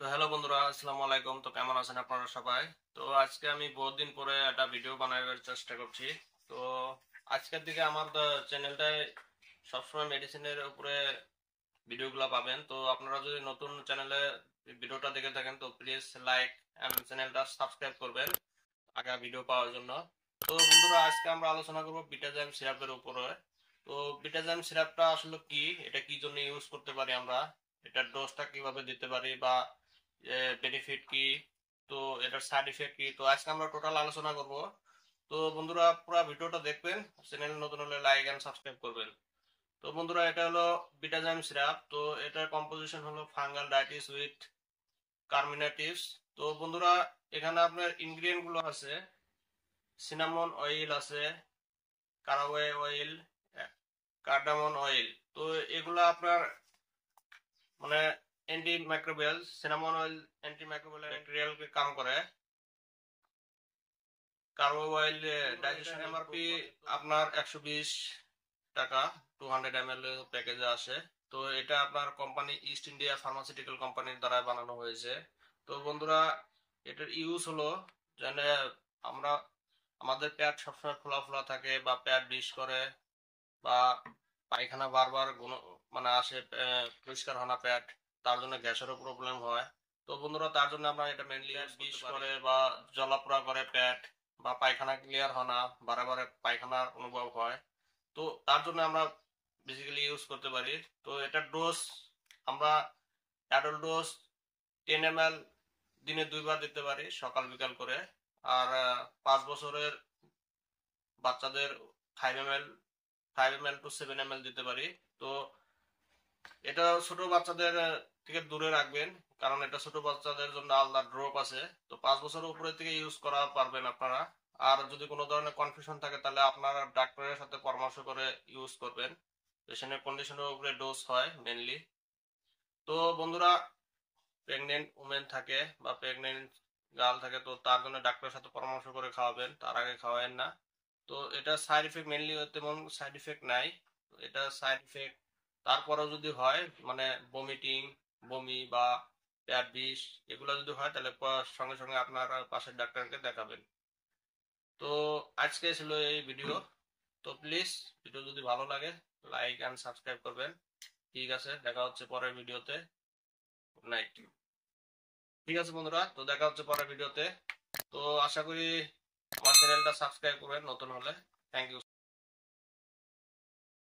তো হ্যালো বন্ধুরা, আসসালামু আলাইকুম। তো কেমন আছেন আপনারা সবাই? তো আজকে আমি বহুত দিন পরে একটা ভিডিও বানাবার চেষ্টা করছি। তো আজকের দিকে আমার চ্যানেলটায় সবসময় মেডিসিনের উপরে ভিডিওগুলো পাবেন। তো আপনারা যদি নতুন চ্যানেলে ভিডিওটা দেখে থাকেন তো প্লিজ লাইক এন্ড চ্যানেলটা সাবস্ক্রাইব করবেন আগে ভিডিও পাওয়ার জন্য। তো বন্ধুরা, আজকে আমরা আলোচনা করব বিটাজাইম সিরাপের উপরে। তো বিটাজাইম সিরাপটা আসলে কি, এটা কি জন্য ইউজ করতে পারি আমরা, এটার ডোজটা কিভাবে দিতে পারি, বা বেনিফিট কি, তো এটার সাইড ইফেক্ট কি, তো আজকে আমরা টোটাল আলোচনা করব। তো বন্ধুরা, পুরো ভিডিওটা দেখবেন, চ্যানেল নতুন হলে লাইক এন্ড সাবস্ক্রাইব করবেন। তো বন্ধুরা, এটা হলো বিটাজাইম সিরাপ। তো এটার কম্পোজিশন হলো ফাঙ্গাল ডাইটিস উইথ কার্মিনেটিভস। তো বন্ধুরা, এখানে আপনার ইনগ্রিডিয়েন্ট গুলো আছে, সিনামন অয়েল আছে, কারাওয়ে অয়েল, কার্ডামন অয়েল। তো এগুলা আপনার মানে anti microbial, cinnamon oil anti microbial ব্যাকটেরিয়ালকে কাম করে। কার্বো অয়েল ডাইজেশন এমআরপি আপনার 120 টাকা, 200 ml প্যাকেজে আসে। তো এটা আপনার কোম্পানি ইস্ট ইন্ডিয়া ফার্মাসিউটিক্যাল কোম্পানির দ্বারা বানানো হয়েছে। তো বন্ধুরা, এটার ইউজ হলো যেন আমরা আমাদের পেট সবসময় ফোলা ফোলা থাকে বা পেট ডিশ করে, বা পায়খানা বারবার মানে আসে, পরিষ্কার হয় না পেট, তার জন্য গ্যাসেরও প্রবলেম হয়। তো বন্ধুরা, তার জন্য আমরা এটা মেনলি ডিশ করে বা জ্বলাপোড়া করে পেট, বা পায়খানা ক্লিয়ার হয় না, বারে বারে পায়খানার অনুভব হয়। তো তার জন্য আমরা বেসিক্যালি ইউজ করতে পারি। তো এটার ডোজ আমরা অ্যাডাল্ট ডোজ 10 ml দিনে 2 বার দিতে পারি, সকাল বিকাল করে। আর 5 বছরের বাচ্চাদের 5 ml 5 ml to 7 ml দিতে পারি। তো এটা ছোট বাচ্চাদের থেকে দূরে রাখবেন, কারণ এটা ছোট বাচ্চাদের জন্য আলাদা ড্রপ আছে। তো 5 বছরের উপরে থেকে ইউজ করা পারবেন আপনারা। আর যদি কোনো ধরনের কনফিউশন থাকে তাহলে আপনারা ডাক্তারের সাথে পরামর্শ করে ইউজ করবেন, পেশেন্টের কন্ডিশনের উপরে ডোজ হয় মেনলি। তো বন্ধুরা, প্রেগনেন্ট উমেন থাকে বা প্রেগনেন্ট গার্ল থাকে, তো তার জন্য ডাক্তারের সাথে পরামর্শ করে খাওয়াবেন, তার আগে খাওয়াবেন না। তো এটা সাইড ইফেক্ট মেনলি, তেমন সাইড ইফেক্ট নাই। তো এটা সাইড ইফেক্ট তারপরেও যদি হয়, মানে ভমিটিং, বমি বা পেট বিষ, এগুলো যদি হয় তাহলে সঙ্গে সঙ্গে আপনার পাশের ডাক্তারকে দেখাবেন। তো আজকে ছিল এই ভিডিও। তো প্লিজ ভিডিও যদি ভালো লাগে লাইক এন্ড সাবস্ক্রাইব করবেন। ঠিক আছে, দেখা হচ্ছে পরের ভিডিওতে। Good night. ঠিক আছে বন্ধুরা, তো দেখা হচ্ছে পরের ভিডিওতে। তো আশা করি আমার চ্যানেলটা সাবস্ক্রাইব করবেন নতুন হলে। Thank you.